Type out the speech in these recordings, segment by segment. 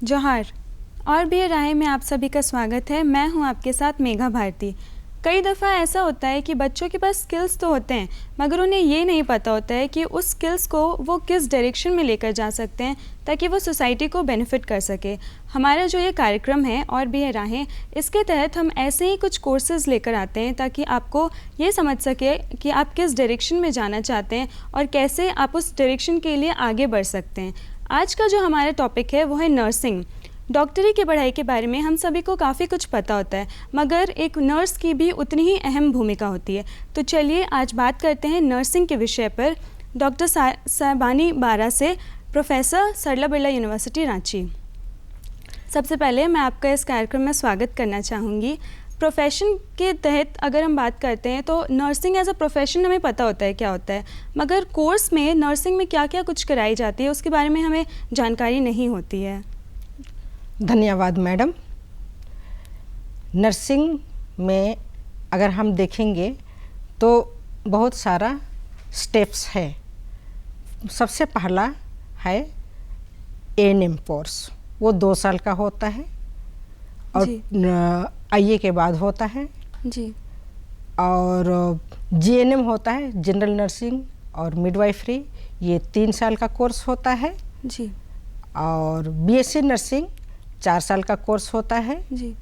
जोहार। और भी राहें में आप सभी का स्वागत है। मैं हूं आपके साथ मेघा भारती। कई दफ़ा ऐसा होता है कि बच्चों के पास स्किल्स तो होते हैं, मगर उन्हें ये नहीं पता होता है कि उस स्किल्स को वो किस डायरेक्शन में लेकर जा सकते हैं ताकि वो सोसाइटी को बेनिफिट कर सके। हमारा जो ये कार्यक्रम है और भी राहें, इसके तहत हम ऐसे ही कुछ कोर्सेज़ लेकर आते हैं ताकि आपको ये समझ सके कि आप किस डायरेक्शन में जाना चाहते हैं और कैसे आप उस डायरेक्शन के लिए आगे बढ़ सकते हैं। आज का जो हमारा टॉपिक है वो है नर्सिंग। डॉक्टरी की पढ़ाई के बारे में हम सभी को काफ़ी कुछ पता होता है, मगर एक नर्स की भी उतनी ही अहम भूमिका होती है। तो चलिए आज बात करते हैं नर्सिंग के विषय पर डॉक्टर साहिबानी बारा से, प्रोफेसर सरला बिरला यूनिवर्सिटी रांची। सबसे पहले मैं आपका इस कार्यक्रम में स्वागत करना चाहूँगी। प्रोफेशन के तहत अगर हम बात करते हैं तो नर्सिंग एज अ प्रोफेशन हमें पता होता है क्या होता है, मगर कोर्स में नर्सिंग में क्या क्या कुछ कराई जाती है उसके बारे में हमें जानकारी नहीं होती है। धन्यवाद मैडम। नर्सिंग में अगर हम देखेंगे तो बहुत सारा स्टेप्स है। सबसे पहला है एएनएम कोर्स, वो 2 साल का होता है और आईए के बाद होता है जी। और जीएनएम होता है, जनरल नर्सिंग और मिडवाइफरी, ये 3 साल का कोर्स होता है जी। और बीएससी नर्सिंग 4 साल का कोर्स होता है जी।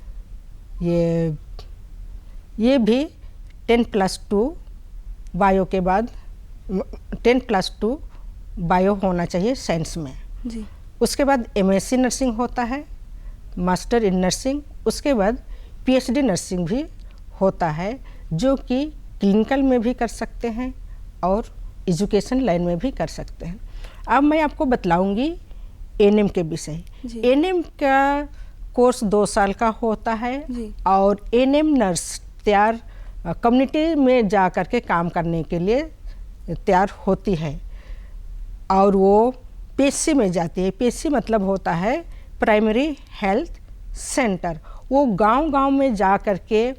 ये भी 10+2 बायो के बाद 10+2 बायो होना चाहिए साइंस में जी। उसके बाद एमएससी नर्सिंग होता है, मास्टर इन नर्सिंग, उसके बाद पीएचडी नर्सिंग भी होता है जो कि क्लिनिकल में भी कर सकते हैं और एजुकेशन लाइन में भी कर सकते हैं। अब मैं आपको बतलाऊंगी एएनएम के विषय। एएनएम का कोर्स 2 साल का होता है और एएनएम नर्स तैयार कम्युनिटी में जा कर के काम करने के लिए तैयार होती है और वो पीएचसी में जाती है। पीएचसी मतलब होता है प्राइमरी हेल्थ सेंटर। वो गांव-गांव में जा कर के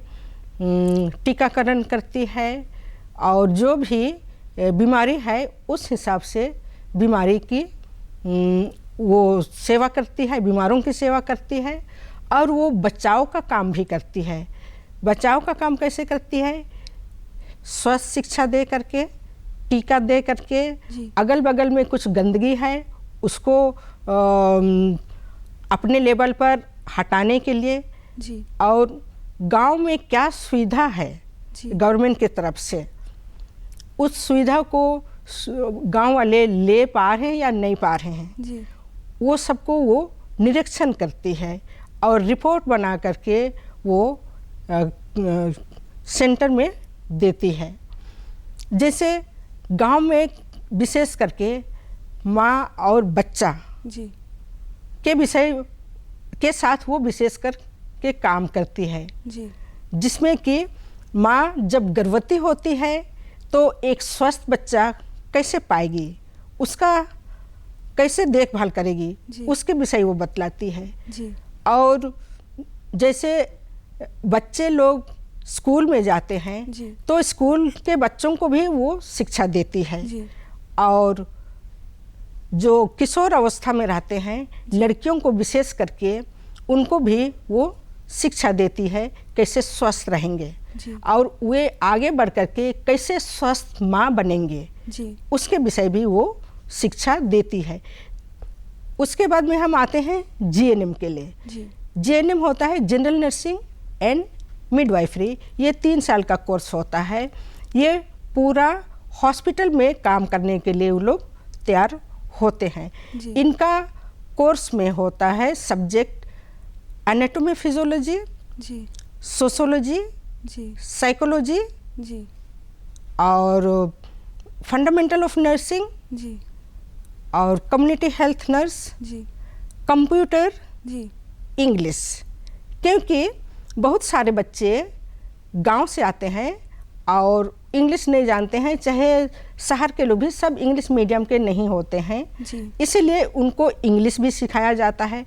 टीकाकरण करती है और जो भी बीमारी है उस हिसाब से बीमारी की वो सेवा करती है, बीमारों की सेवा करती है और वो बचाव का काम भी करती है। बचाव का काम कैसे करती है? स्वास्थ्य शिक्षा दे करके, टीका दे करके, अगल बगल में कुछ गंदगी है उसको अपने लेवल पर हटाने के लिए जी। और गांव में क्या सुविधा है गवर्नमेंट की तरफ से, उस सुविधा को गांव वाले ले पा रहे हैं या नहीं पा रहे हैं जी। वो सबको वो निरीक्षण करती है और रिपोर्ट बना करके वो सेंटर में देती है। जैसे गांव में विशेष करके माँ और बच्चा जी के विषय के साथ वो विशेष कर के काम करती है जी। जिसमें कि माँ जब गर्भवती होती है तो एक स्वस्थ बच्चा कैसे पाएगी, उसका कैसे देखभाल करेगी, उसके विषय वो बतलाती है जी। और जैसे बच्चे लोग स्कूल में जाते हैं तो स्कूल के बच्चों को भी वो शिक्षा देती है और जो किशोर अवस्था में रहते हैं लड़कियों को विशेष करके उनको भी वो शिक्षा देती है कैसे स्वस्थ रहेंगे और वे आगे बढ़ करके कैसे स्वस्थ माँ बनेंगे उसके विषय भी वो शिक्षा देती है। उसके बाद में हम आते हैं जीएनएम के लिए। जीएनएम होता है जनरल नर्सिंग एंड मिडवाइफरी। ये 3 साल का कोर्स होता है। ये पूरा हॉस्पिटल में काम करने के लिए वो लोग तैयार होते हैं। इनका कोर्स में होता है subject anatomy physiology, sociology, psychology और फंडामेंटल ऑफ नर्सिंग और community health nurse, computer, English. क्योंकि बहुत सारे बच्चे गांव से आते हैं और इंग्लिश नहीं जानते हैं, चाहे शहर के लोग भी सब इंग्लिश मीडियम के नहीं होते हैं, इसीलिए उनको इंग्लिश भी सिखाया जाता है।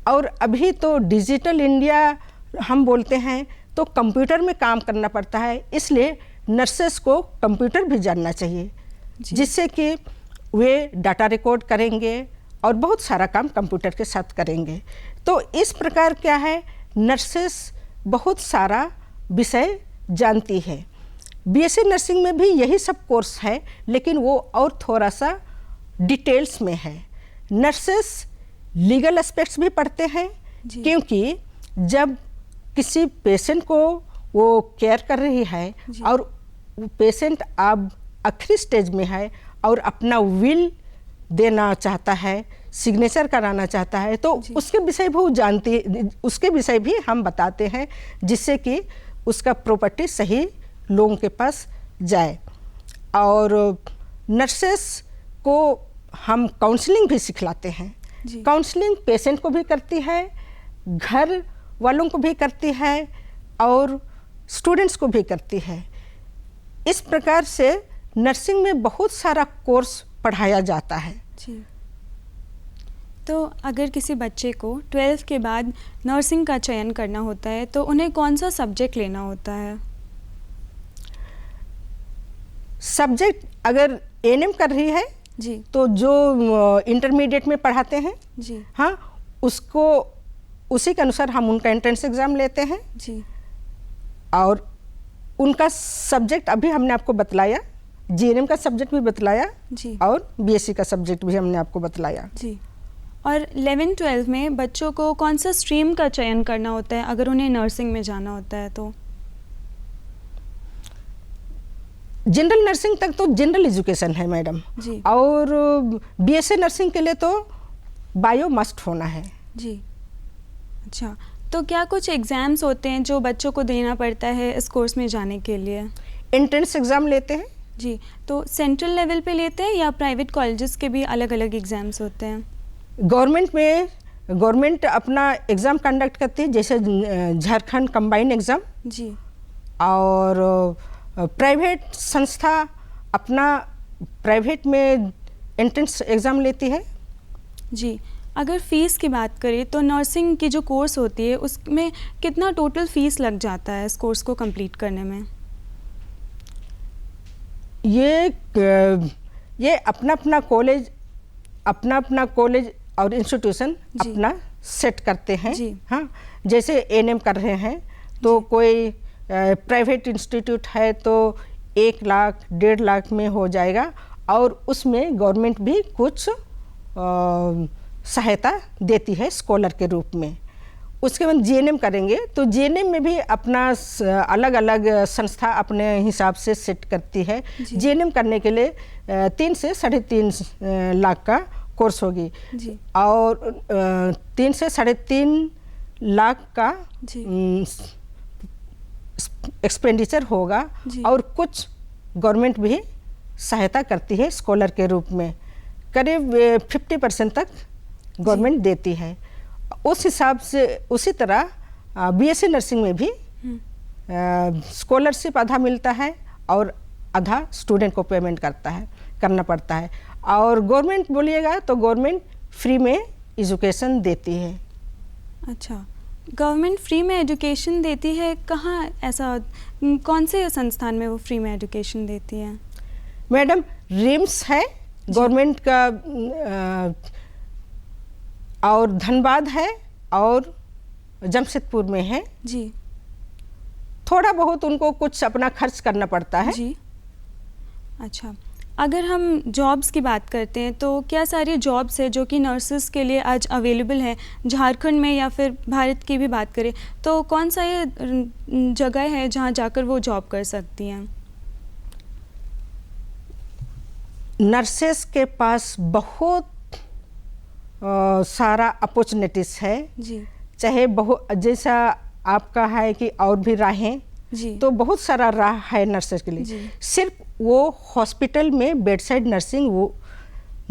और अभी तो डिजिटल इंडिया हम बोलते हैं तो कंप्यूटर में काम करना पड़ता है, इसलिए नर्सेस को कंप्यूटर भी जानना चाहिए जिससे कि वे डाटा रिकॉर्ड करेंगे और बहुत सारा काम कंप्यूटर के साथ करेंगे। तो इस प्रकार क्या है, नर्सेस बहुत सारा विषय जानती है। बीएससी नर्सिंग में भी यही सब कोर्स है, लेकिन वो और थोड़ा सा डिटेल्स में है। नर्सेस लीगल एस्पेक्ट्स भी पढ़ते हैं, क्योंकि जब किसी पेशेंट को वो केयर कर रही है और पेशेंट अब आखिरी स्टेज में है और अपना विल देना चाहता है, सिग्नेचर कराना चाहता है, तो उसके विषय भी वो जानती, उसके विषय भी हम बताते हैं, जिससे कि उसका प्रॉपर्टी सही लोगों के पास जाए। और नर्सेस को हम काउंसलिंग भी सिखलाते हैं। काउंसलिंग पेशेंट को भी करती है, घर वालों को भी करती है और स्टूडेंट्स को भी करती है। इस प्रकार से नर्सिंग में बहुत सारा कोर्स पढ़ाया जाता है। जी। तो अगर किसी बच्चे को 12th के बाद नर्सिंग का चयन करना होता है तो उन्हें कौन सा सब्जेक्ट लेना होता है? सब्जेक्ट अगर एएनएम कर रही है जी, तो जो इंटरमीडिएट में पढ़ाते हैं, जी हाँ, उसको उसी के अनुसार हम उनका एंट्रेंस एग्ज़ाम लेते हैं। जी। और उनका सब्जेक्ट अभी हमने आपको बतलाया, जीएनएम का सब्जेक्ट भी बतलाया जी, और बीएससी का सब्जेक्ट भी हमने आपको बतलाया। जी। और 11-12 में बच्चों को कौन सा स्ट्रीम का चयन करना होता है अगर उन्हें नर्सिंग में जाना होता है तो? जनरल नर्सिंग तक तो जनरल एजुकेशन है मैडम, जी। और बीएससी नर्सिंग के लिए तो बायो मस्ट होना है। जी। अच्छा, तो क्या कुछ एग्ज़ाम्स होते हैं जो बच्चों को देना पड़ता है इस कोर्स में जाने के लिए? एंट्रेंस एग्ज़ाम लेते हैं। जी, तो सेंट्रल लेवल पे लेते हैं या प्राइवेट कॉलेजेस के भी अलग अलग एग्ज़ाम्स होते हैं? गवर्नमेंट अपना एग्ज़ाम कंडक्ट करती है, जैसे झारखंड कंबाइंड एग्ज़ाम। जी। और प्राइवेट संस्था अपना प्राइवेट में एंट्रेंस एग्ज़ाम लेती है। जी, अगर फ़ीस की बात करें तो नर्सिंग की जो कोर्स होती है उसमें कितना टोटल फ़ीस लग जाता है इस कोर्स को कंप्लीट करने में? ये अपना अपना कॉलेज और इंस्टीट्यूशन अपना सेट करते हैं। हाँ, जैसे एएनएम कर रहे हैं तो कोई प्राइवेट इंस्टीट्यूट है तो 1 लाख 1.5 लाख में हो जाएगा, और उसमें गवर्नमेंट भी कुछ सहायता देती है स्कॉलर के रूप में। उसके बाद जीएनएम करेंगे तो जीएनएम में भी अपना अलग अलग संस्था अपने हिसाब से सेट करती है। जीएनएम करने के लिए 3 से 3.5 लाख का कोर्स होगी, और 3 से 3.5 लाख का एक्सपेंडिचर होगा, और कुछ गवर्नमेंट भी सहायता करती है स्कॉलर के रूप में। करीब 50% तक गवर्नमेंट देती है। उस हिसाब से उसी तरह बीएससी नर्सिंग में भी स्कॉलरशिप आधा मिलता है और आधा स्टूडेंट को पेमेंट करना पड़ता है। और गवर्नमेंट बोलिएगा तो गवर्नमेंट फ्री में एजुकेशन देती है। अच्छा, गवर्नमेंट फ्री में एजुकेशन देती है, कहाँ ऐसा, कौन से संस्थान में वो फ्री में एजुकेशन देती है? मैडम, रिम्स है गवर्नमेंट का, और धनबाद है, और जमशेदपुर में है। जी। थोड़ा बहुत उनको कुछ अपना खर्च करना पड़ता है। जी। अच्छा, अगर हम जॉब्स की बात करते हैं तो क्या सारी जॉब्स है जो कि नर्सेस के लिए आज अवेलेबल है झारखंड में, या फिर भारत की भी बात करें तो कौन सा ये जगह है जहां जाकर वो जॉब कर सकती हैं? नर्सेस के पास बहुत सारा अपॉर्चुनिटीज़ है। जी। चाहे जैसा आपका है कि और भी राहें, तो बहुत सारा राह है नर्सेस के लिए। सिर्फ वो हॉस्पिटल में बेडसाइड नर्सिंग वो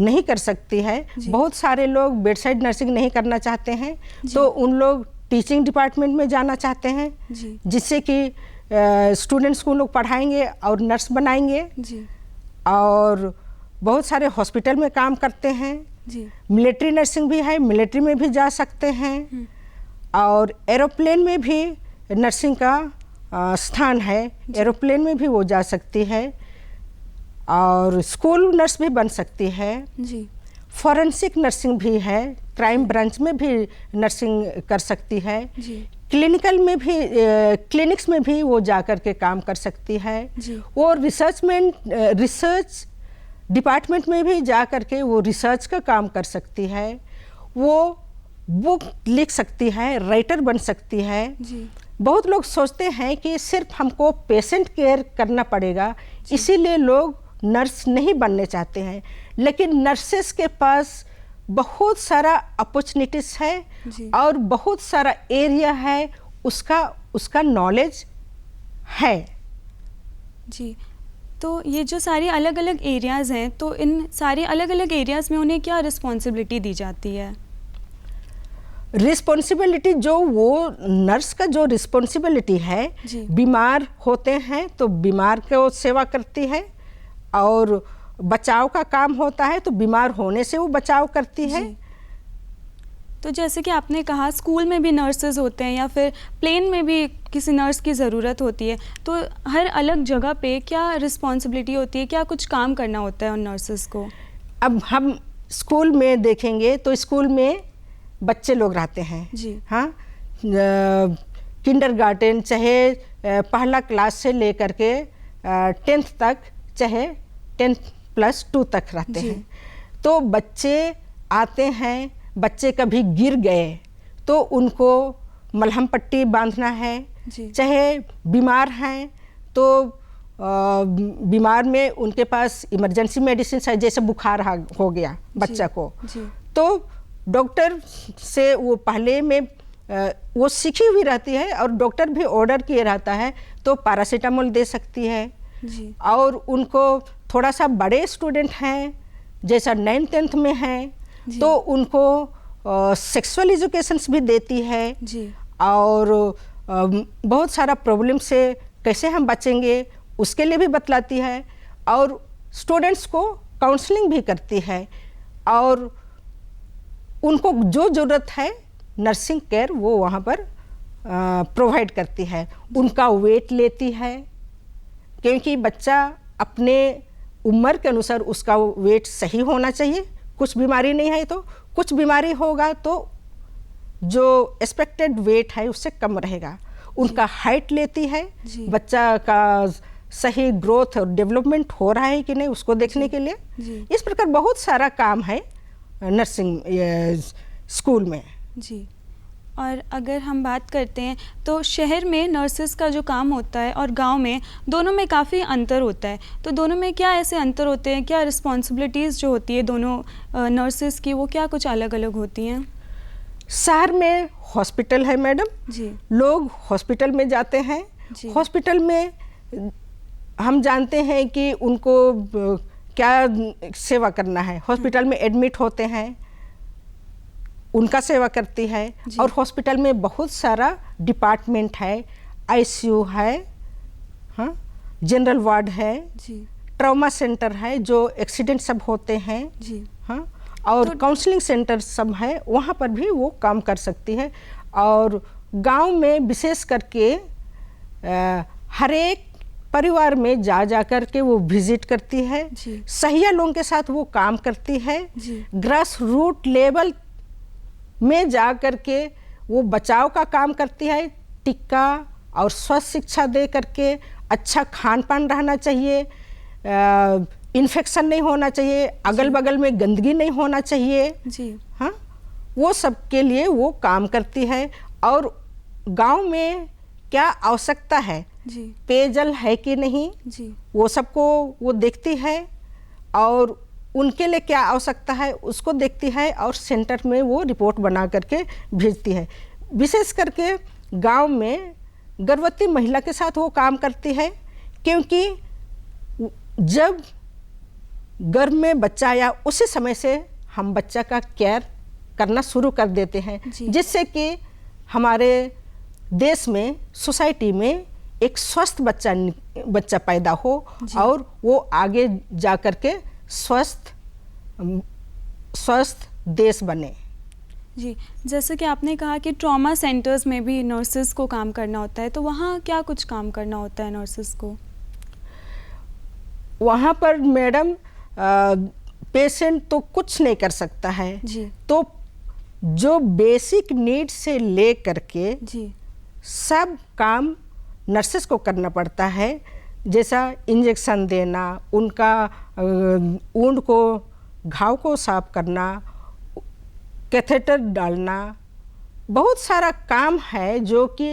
नहीं कर सकती है। बहुत सारे लोग बेडसाइड नर्सिंग नहीं करना चाहते हैं, तो उन लोग टीचिंग डिपार्टमेंट में जाना चाहते हैं, जिससे कि स्टूडेंट्स को लोग पढ़ाएंगे और नर्स बनाएंगे। और बहुत सारे हॉस्पिटल में काम करते हैं। मिलिट्री नर्सिंग भी है, मिलिट्री में भी जा सकते हैं। और एरोप्लेन में भी नर्सिंग का स्थान है, एरोप्लेन में भी वो जा सकती है। और स्कूल नर्स भी बन सकती है। फॉरेंसिक नर्सिंग भी है, क्राइम ब्रांच में भी नर्सिंग कर सकती है जी। क्लिनिकल में भी क्लिनिक्स में भी वो जा कर के काम कर सकती है जी। वो रिसर्च डिपार्टमेंट में भी जा कर के वो रिसर्च का काम कर सकती है, वो बुक लिख सकती है, राइटर बन सकती है जी। बहुत लोग सोचते हैं कि सिर्फ हमको पेशेंट केयर करना पड़ेगा, इसीलिए लोग नर्स नहीं बनने चाहते हैं, लेकिन नर्सेस के पास बहुत सारा अपॉर्चुनिटीज़ है जी। और बहुत सारा एरिया है, उसका नॉलेज है। जी। तो ये जो सारी अलग अलग एरियाज़ हैं, तो इन सारे अलग अलग एरियाज़ में उन्हें क्या रिस्पॉन्सिबिलिटी दी जाती है? रिस्पॉन्सिबिलिटी जो वो नर्स का जो रिस्पॉन्सिबिलिटी है, बीमार होते हैं तो बीमार को सेवा करती है, और बचाव का काम होता है तो बीमार होने से वो बचाव करती है। तो जैसे कि आपने कहा स्कूल में भी नर्सेज होते हैं या फिर प्लेन में भी किसी नर्स की ज़रूरत होती है, तो हर अलग जगह पे क्या रिस्पॉन्सिबिलिटी होती है, क्या कुछ काम करना होता है उन नर्सेज को? अब हम स्कूल में देखेंगे तो स्कूल में बच्चे लोग रहते हैं जी। हाँ, किंडरगार्टन चाहे पहला क्लास से लेकर के 10th तक, चाहे 10+2 तक रहते हैं। तो बच्चे आते हैं, बच्चे कभी गिर गए तो उनको मलहम पट्टी बांधना है, चाहे बीमार हैं तो बीमार में उनके पास इमरजेंसी मेडिसिन है, जैसे बुखार हो गया बच्चा को, तो डॉक्टर से वो पहले में वो सीखी हुई रहती है और डॉक्टर भी ऑर्डर किए रहता है तो पैरासीटामोल दे सकती है जी। और उनको थोड़ा सा बड़े स्टूडेंट हैं जैसा 9th 10th में हैं तो उनको सेक्सुअल एजुकेशंस भी देती है जी। और बहुत सारा प्रॉब्लम से कैसे हम बचेंगे उसके लिए भी बतलाती है, और स्टूडेंट्स को काउंसलिंग भी करती है, और उनको जो ज़रूरत है नर्सिंग केयर वो वहाँ पर प्रोवाइड करती है। उनका वेट लेती है, क्योंकि बच्चा अपने उम्र के अनुसार उसका वेट सही होना चाहिए, कुछ बीमारी नहीं है तो, कुछ बीमारी होगा तो जो एक्सपेक्टेड वेट है उससे कम रहेगा। उनका हाइट लेती है, बच्चा का सही ग्रोथ और डेवलपमेंट हो रहा है कि नहीं उसको देखने के लिए। इस प्रकार बहुत सारा काम है नर्सिंग स्कूल में। जी। और अगर हम बात करते हैं तो शहर में नर्सेस का जो काम होता है और गांव में, दोनों में काफ़ी अंतर होता है, तो दोनों में क्या ऐसे अंतर होते हैं, क्या रिस्पॉन्सिबिलिटीज़ जो होती है दोनों नर्सेस की वो क्या कुछ अलग अलग होती हैं? शहर में हॉस्पिटल है मैडम जी। लोग हॉस्पिटल में जाते हैं, हॉस्पिटल में हम जानते हैं कि उनको क्या सेवा करना है, हॉस्पिटल में एडमिट होते हैं उनका सेवा करती है, और हॉस्पिटल में बहुत सारा डिपार्टमेंट है, आईसीयू है, हाँ, जनरल वार्ड है, ट्रॉमा सेंटर है जो एक्सीडेंट सब होते हैं, हाँ, और तो काउंसलिंग सेंटर सब है, वहाँ पर भी वो काम कर सकती है। और गांव में विशेष करके हर एक परिवार में जा कर के वो विजिट करती है, सहिया लोगों के साथ वो काम करती है, ग्रास रूट लेवल में जा कर के वो बचाव का काम करती है, टीका और स्वस्थ शिक्षा दे करके, अच्छा खान पान रहना चाहिए, इन्फेक्शन नहीं होना चाहिए, अगल बगल में गंदगी नहीं होना चाहिए, हाँ, वो सब के लिए वो काम करती है। और गांव में क्या आवश्यकता है, पेयजल है कि नहीं, वो सबको वो देखती है, और उनके लिए क्या आवश्यकता है उसको देखती है, और सेंटर में वो रिपोर्ट बना करके भेजती है। विशेष करके गांव में गर्भवती महिला के साथ वो काम करती है, क्योंकि जब गर्भ में बच्चा आया उसी समय से हम बच्चा का केयर करना शुरू कर देते हैं, जिससे कि हमारे देश में, सोसाइटी में एक स्वस्थ बच्चा पैदा हो और वो आगे जा कर के स्वस्थ देश बने। जी, जैसे कि आपने कहा कि ट्रॉमा सेंटर्स में भी नर्सेस को काम करना होता है, तो वहाँ क्या कुछ काम करना होता है नर्सेस को? वहाँ पर मैडम पेशेंट तो कुछ नहीं कर सकता है जी तो जो बेसिक नीड से ले करके जी सब काम नर्सेस को करना पड़ता है। जैसा इंजेक्शन देना, उनका वुंड को, घाव को साफ करना, कैथेटर डालना, बहुत सारा काम है जो कि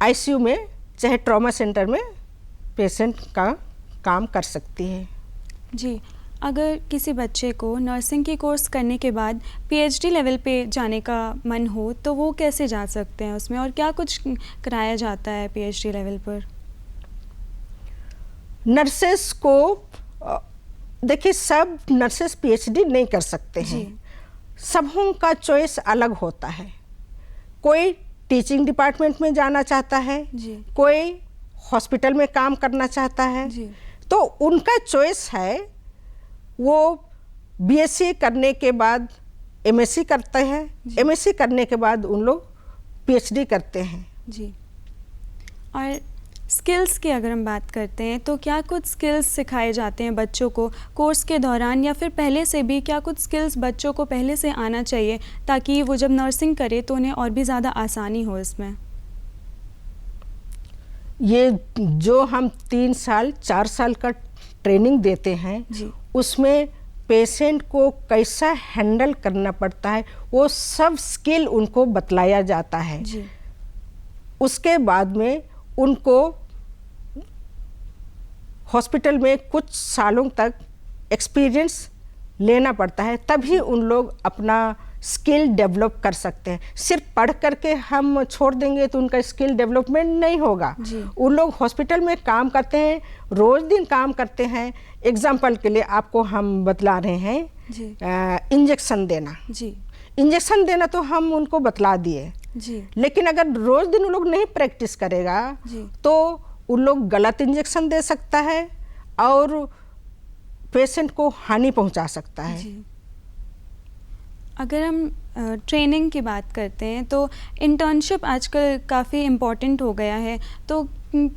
आईसीयू में चाहे ट्रॉमा सेंटर में पेशेंट का काम कर सकती है। जी। अगर किसी बच्चे को नर्सिंग की कोर्स करने के बाद पीएचडी लेवल पे जाने का मन हो तो वो कैसे जा सकते हैं उसमें, और क्या कुछ कराया जाता है पीएचडी लेवल पर? नर्सेस को देखिए, सब नर्सेस पीएचडी नहीं कर सकते हैं। सबों का चॉइस अलग होता है। कोई टीचिंग डिपार्टमेंट में जाना चाहता है जी कोई हॉस्पिटल में काम करना चाहता है जी तो उनका चॉइस है। वो बीएससी करने के बाद एमएससी करते हैं, एमएससी करने के बाद उन लोग पीएचडी करते हैं। जी। और स्किल्स की अगर हम बात करते हैं तो क्या कुछ स्किल्स सिखाए जाते हैं बच्चों को कोर्स के दौरान, या फिर पहले से भी क्या कुछ स्किल्स बच्चों को पहले से आना चाहिए ताकि वो जब नर्सिंग करे तो उन्हें और भी ज़्यादा आसानी हो इसमें? ये जो हम 3 साल 4 साल का ट्रेनिंग देते हैं जी उसमें पेशेंट को कैसा हैंडल करना पड़ता है वो सब स्किल उनको बतलाया जाता है। जी उसके बाद में उनको हॉस्पिटल में कुछ सालों तक एक्सपीरियंस लेना पड़ता है, तभी उन लोग अपना स्किल डेवलप कर सकते हैं। सिर्फ पढ़ करके हम छोड़ देंगे तो उनका स्किल डेवलपमेंट नहीं होगा। उन लोग हॉस्पिटल में काम करते हैं, रोज दिन काम करते हैं। एग्जाम्पल के लिए आपको हम बतला रहे हैं इंजेक्शन देना। जी इंजेक्शन देना तो हम उनको बतला दिए जी लेकिन अगर रोज दिन उन लोग नहीं प्रैक्टिस करेगा तो उन लोग गलत इंजेक्शन दे सकता है और पेशेंट को हानि पहुंचा सकता है। जी। अगर हम ट्रेनिंग की बात करते हैं तो इंटर्नशिप आजकल काफ़ी इम्पॉर्टेंट हो गया है, तो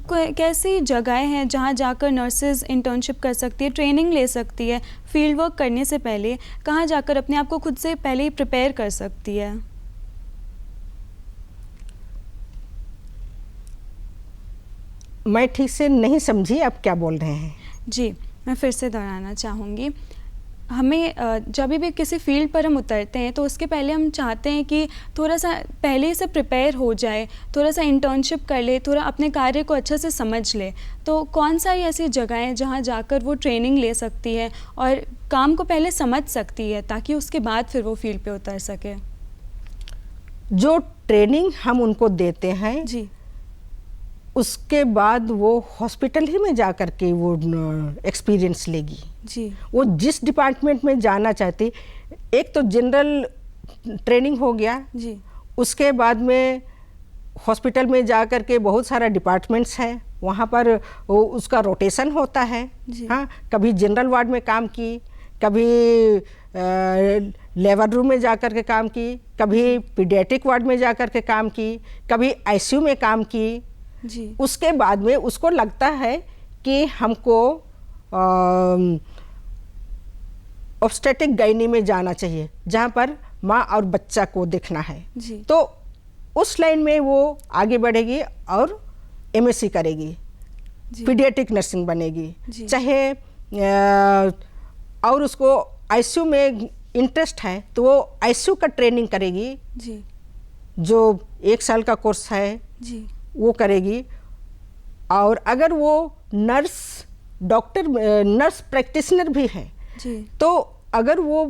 कैसी जगहें हैं जहां जाकर नर्सेज इंटर्नशिप कर सकती है, ट्रेनिंग ले सकती है, फील्ड वर्क करने से पहले कहां जाकर अपने आप को खुद से पहले ही प्रिपेयर कर सकती है? मैं ठीक से नहीं समझी आप क्या बोल रहे हैं। जी, मैं फिर से दोहराना चाहूँगी। हमें जब भी किसी फील्ड पर हम उतरते हैं तो उसके पहले हम चाहते हैं कि थोड़ा सा पहले से प्रिपेयर हो जाए, थोड़ा सा इंटर्नशिप कर ले, थोड़ा अपने कार्य को अच्छे से समझ ले। तो कौन सा ऐसी जगह है जहाँ जाकर वो ट्रेनिंग ले सकती है और काम को पहले समझ सकती है ताकि उसके बाद फिर वो फील्ड पे उतर सके? जो ट्रेनिंग हम उनको देते हैं जी उसके बाद वो हॉस्पिटल ही में जा कर के वो एक्सपीरियंस लेगी। जी वो जिस डिपार्टमेंट में जाना चाहती, एक तो जनरल ट्रेनिंग हो गया जी उसके बाद में हॉस्पिटल में जा कर के बहुत सारा डिपार्टमेंट्स है, वहाँ पर वो उसका रोटेशन होता है। हाँ, कभी जनरल वार्ड में काम की, कभी लेबर रूम में जा कर के काम की, कभी पीडियाट्रिक वार्ड में जा कर के काम की, कभी आईसीयू में काम की। जी उसके बाद में उसको लगता है कि हमको ऑब्स्टेटिक गायनी में जाना चाहिए जहाँ पर माँ और बच्चा को देखना है। जी तो उस लाइन में वो आगे बढ़ेगी और एमएससी करेगी, पीडियाट्रिक नर्सिंग बनेगी। चाहे और उसको आईसीयू में इंटरेस्ट है तो वो आईसीयू का ट्रेनिंग करेगी। जी जो 1 साल का कोर्स है जी वो करेगी। और अगर वो नर्स प्रैक्टिशनर भी है जी तो अगर वो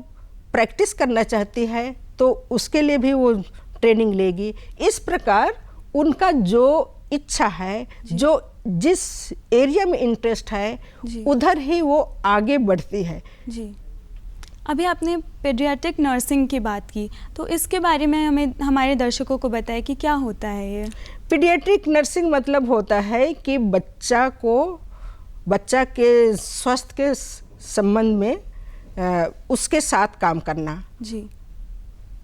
प्रैक्टिस करना चाहती है तो उसके लिए भी वो ट्रेनिंग लेगी। इस प्रकार उनका जो इच्छा है, जो जिस एरिया में इंटरेस्ट है उधर ही वो आगे बढ़ती है। जी अभी आपने पीडियाट्रिक नर्सिंग की बात की, तो इसके बारे में हमें हमारे दर्शकों को बताएं कि क्या होता है ये? पीडियाट्रिक नर्सिंग मतलब होता है कि बच्चा के स्वास्थ्य के संबंध में उसके साथ काम करना। जी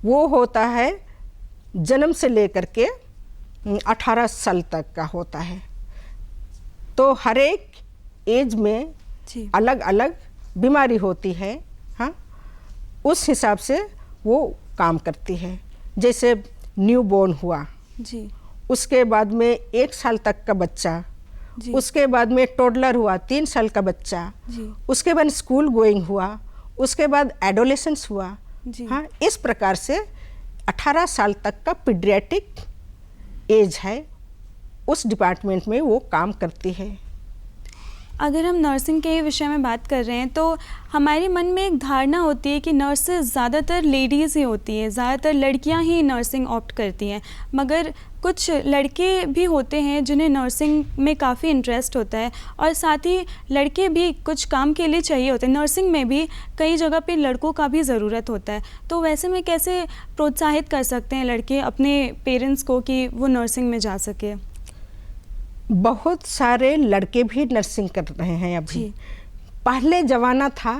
वो होता है जन्म से लेकर के 18 साल तक का होता है। तो हर एक एज में जी। अलग अलग बीमारी होती है, हाँ, उस हिसाब से वो काम करती है। जैसे न्यू बॉर्न हुआ, जी। उसके बाद में 1 साल तक का बच्चा, जी। उसके बाद में टोडलर हुआ 3 साल का बच्चा, जी। उसके बाद स्कूल गोइंग हुआ, उसके बाद एडोलेसेंस हुआ, जी। हाँ, इस प्रकार से 18 साल तक का पीडियाट्रिक एज है, उस डिपार्टमेंट में वो काम करती है। अगर हम नर्सिंग के विषय में बात कर रहे हैं तो हमारे मन में एक धारणा होती है कि नर्सेज ज़्यादातर लेडीज़ ही होती हैं, ज़्यादातर लड़कियां ही नर्सिंग ऑप्ट करती हैं, मगर कुछ लड़के भी होते हैं जिन्हें नर्सिंग में काफ़ी इंटरेस्ट होता है, और साथ ही लड़के भी कुछ काम के लिए चाहिए होते हैं। नर्सिंग में भी कई जगह पे लड़कों का भी ज़रूरत होता है, तो वैसे में कैसे प्रोत्साहित कर सकते हैं लड़के अपने पेरेंट्स को कि वो नर्सिंग में जा सके? बहुत सारे लड़के भी नर्सिंग कर रहे हैं अभी। जी। पहले ज़माना था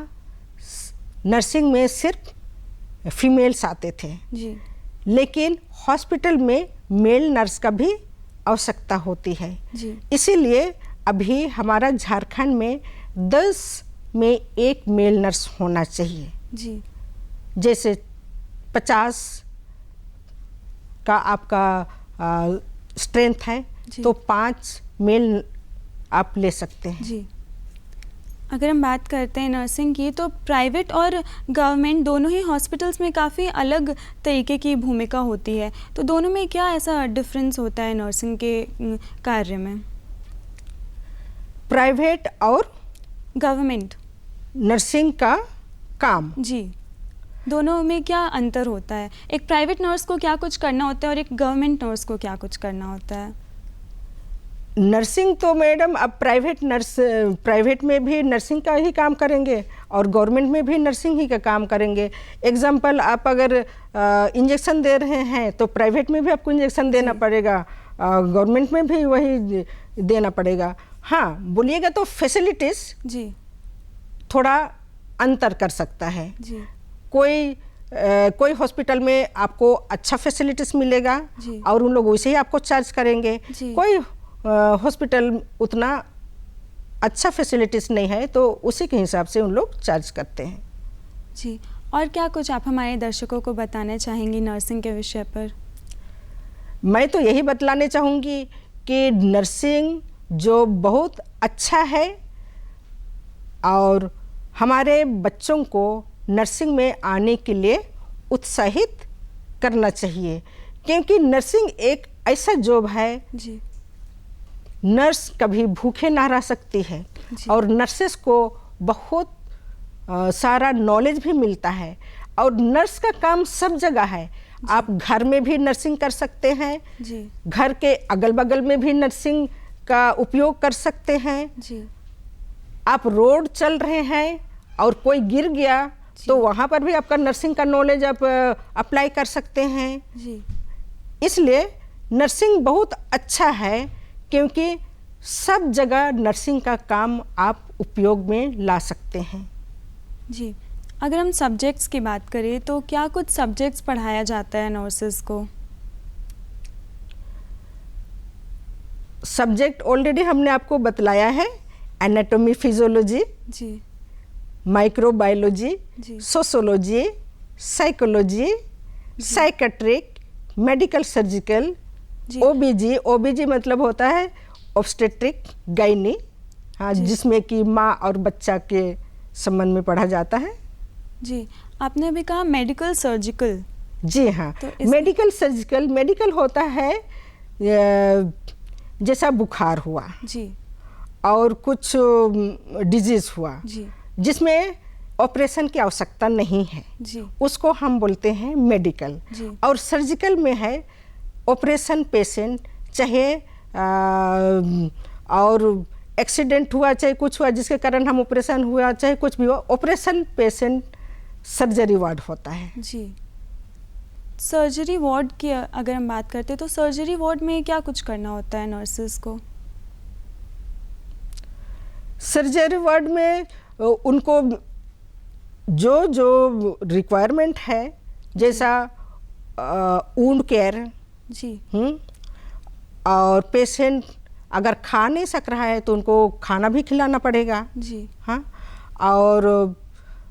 नर्सिंग में सिर्फ फीमेल्स आते थे, जी। लेकिन हॉस्पिटल में मेल नर्स का भी आवश्यकता होती है। जी। इसीलिए अभी हमारा झारखंड में 10 में 1 मेल नर्स होना चाहिए। जी। जैसे 50 का आपका स्ट्रेंथ है तो 5 मेल आप ले सकते हैं। जी। अगर हम बात करते हैं नर्सिंग की, तो प्राइवेट और गवर्नमेंट दोनों ही हॉस्पिटल्स में काफ़ी अलग तरीके की भूमिका होती है, तो दोनों में क्या ऐसा डिफरेंस होता है नर्सिंग के कार्य में? प्राइवेट और गवर्नमेंट नर्सिंग का काम, जी, दोनों में क्या अंतर होता है? एक प्राइवेट नर्स को क्या कुछ करना होता है और एक गवर्नमेंट नर्स को क्या कुछ करना होता है? नर्सिंग तो मैडम अब प्राइवेट में भी नर्सिंग का ही काम करेंगे और गवर्नमेंट में भी नर्सिंग ही का काम करेंगे। एग्जाम्पल, आप अगर इंजेक्शन दे रहे हैं तो प्राइवेट में भी आपको इंजेक्शन देना पड़ेगा, गवर्नमेंट में भी वही देना पड़ेगा। हाँ, बोलिएगा तो फैसिलिटीज़ जी थोड़ा अंतर कर सकता है। जी कोई हॉस्पिटल में आपको अच्छा फैसिलिटीज़ मिलेगा जी। और उन लोग वैसे ही आपको चार्ज करेंगे। जी। कोई हॉस्पिटल उतना अच्छा फैसिलिटीज़ नहीं है तो उसी के हिसाब से उन लोग चार्ज करते हैं। जी, और क्या कुछ आप हमारे दर्शकों को बताना चाहेंगी नर्सिंग के विषय पर? मैं तो यही बतलाने चाहूँगी कि नर्सिंग जो बहुत अच्छा है और हमारे बच्चों को नर्सिंग में आने के लिए उत्साहित करना चाहिए, क्योंकि नर्सिंग एक ऐसा जॉब है जी नर्स कभी भूखे ना रह सकती है जी। और नर्सेस को बहुत सारा नॉलेज भी मिलता है और नर्स का काम सब जगह है। आप घर में भी नर्सिंग कर सकते हैं जी घर के अगल बगल में भी नर्सिंग का उपयोग कर सकते हैं। जी आप रोड चल रहे हैं और कोई गिर गया तो वहाँ पर भी आपका नर्सिंग का नॉलेज आप अप्लाई कर सकते हैं। जी इसलिए नर्सिंग बहुत अच्छा है क्योंकि सब जगह नर्सिंग का काम आप उपयोग में ला सकते हैं। जी। अगर हम सब्जेक्ट्स की बात करें तो क्या कुछ सब्जेक्ट्स पढ़ाया जाता है नर्सेस को? सब्जेक्ट ऑलरेडी हमने आपको बतलाया है, एनाटॉमी फिजियोलॉजी, जी माइक्रोबायोलॉजी, जी sociology, psychology, psychiatric, medical surgical, जी ओबीजी। ओबीजी मतलब होता है ऑब्स्टेट्रिक गायनी, हाँ, जी। जिसमें कि माँ और बच्चा के संबंध में पढ़ा जाता है। जी। आपने अभी कहा मेडिकल सर्जिकल। जी हाँ, तो इस- मेडिकल सर्जिकल, मेडिकल होता है जैसा बुखार हुआ जी और कुछ डिजीज हुआ जी जिसमें ऑपरेशन की आवश्यकता नहीं है, जी उसको हम बोलते हैं मेडिकल। जी और सर्जिकल में है ऑपरेशन पेशेंट, चाहे और एक्सीडेंट हुआ चाहे कुछ हुआ जिसके कारण हम ऑपरेशन हुआ चाहे कुछ भी हुआ, ऑपरेशन पेशेंट सर्जरी वार्ड होता है। जी। सर्जरी वार्ड की अगर हम बात करते हैं तो सर्जरी वार्ड में क्या कुछ करना होता है नर्सेस को? सर्जरी वार्ड में उनको जो रिक्वायरमेंट है, जैसा वुंड केयर, जी और पेशेंट अगर खा नहीं सक रहा है तो उनको खाना भी खिलाना पड़ेगा। जी। हाँ, और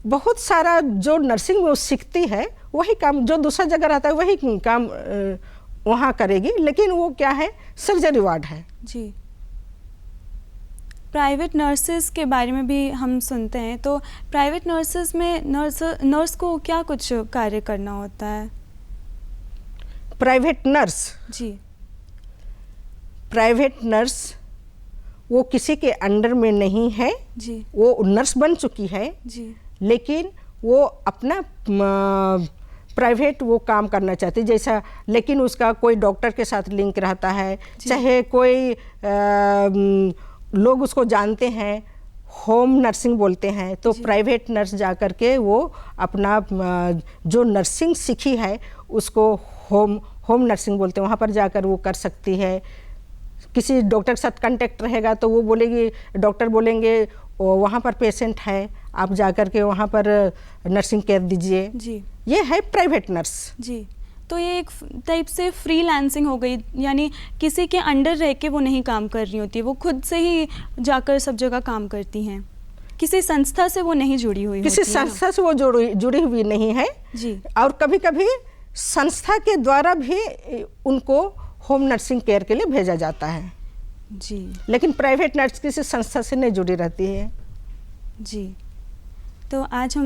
बहुत सारा जो नर्सिंग में वो सीखती है वही काम जो दूसरा जगह रहता है वही काम वहाँ करेगी, लेकिन वो क्या है, सर्जरी वार्ड है। जी। प्राइवेट नर्सेस के बारे में भी हम सुनते हैं, तो प्राइवेट नर्सेस में नर्स को क्या कुछ कार्य करना होता है? प्राइवेट नर्स, जी। प्राइवेट नर्स वो किसी के अंडर में नहीं है। जी। वो नर्स बन चुकी है। जी। लेकिन वो अपना प्राइवेट वो काम करना चाहती है जैसा, लेकिन उसका कोई डॉक्टर के साथ लिंक रहता है, चाहे कोई लोग उसको जानते हैं, होम नर्सिंग बोलते हैं, तो प्राइवेट नर्स जा कर के वो अपना जो नर्सिंग सीखी है उसको होम नर्सिंग बोलते हैं, वहाँ पर जाकर वो कर सकती है। किसी डॉक्टर के साथ कांटेक्ट रहेगा तो वो बोलेगी, डॉक्टर बोलेंगे वहाँ पर पेशेंट है, आप जाकर के वहाँ पर नर्सिंग केयर दीजिए। जी। ये है प्राइवेट नर्स। जी। तो ये एक टाइप से फ्रीलांसिंग हो गई, यानी किसी के अंडर रह के वो नहीं काम कर रही होती, वो खुद से ही जाकर सब जगह काम करती हैं, किसी संस्था से वो नहीं जुड़ी हुई किसी होती है। संस्था से वो जुड़ी हुई नहीं है। जी। और कभी कभी संस्था के द्वारा भी उनको होम नर्सिंग केयर के लिए भेजा जाता है। जी। लेकिन प्राइवेट नर्स किसी संस्था से नहीं जुड़ी रहती है। जी। तो आज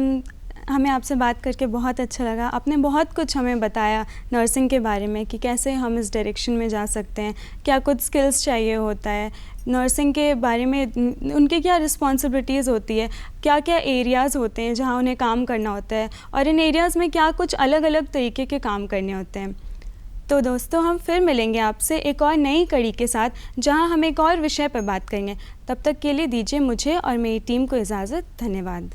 हमें आपसे बात करके बहुत अच्छा लगा। आपने बहुत कुछ हमें बताया नर्सिंग के बारे में कि कैसे हम इस डायरेक्शन में जा सकते हैं, क्या कुछ स्किल्स चाहिए होता है, नर्सिंग के बारे में उनकी क्या रिस्पॉन्सिबिलिटीज़ होती है, क्या क्या एरियाज़ होते हैं जहाँ उन्हें काम करना होता है, और इन एरियाज़ में क्या कुछ अलग अलग तरीके के काम करने होते हैं। तो दोस्तों, हम फिर मिलेंगे आपसे एक और नई कड़ी के साथ, जहां हम एक और विषय पर बात करेंगे। तब तक के लिए दीजिए मुझे और मेरी टीम को इजाज़त। धन्यवाद।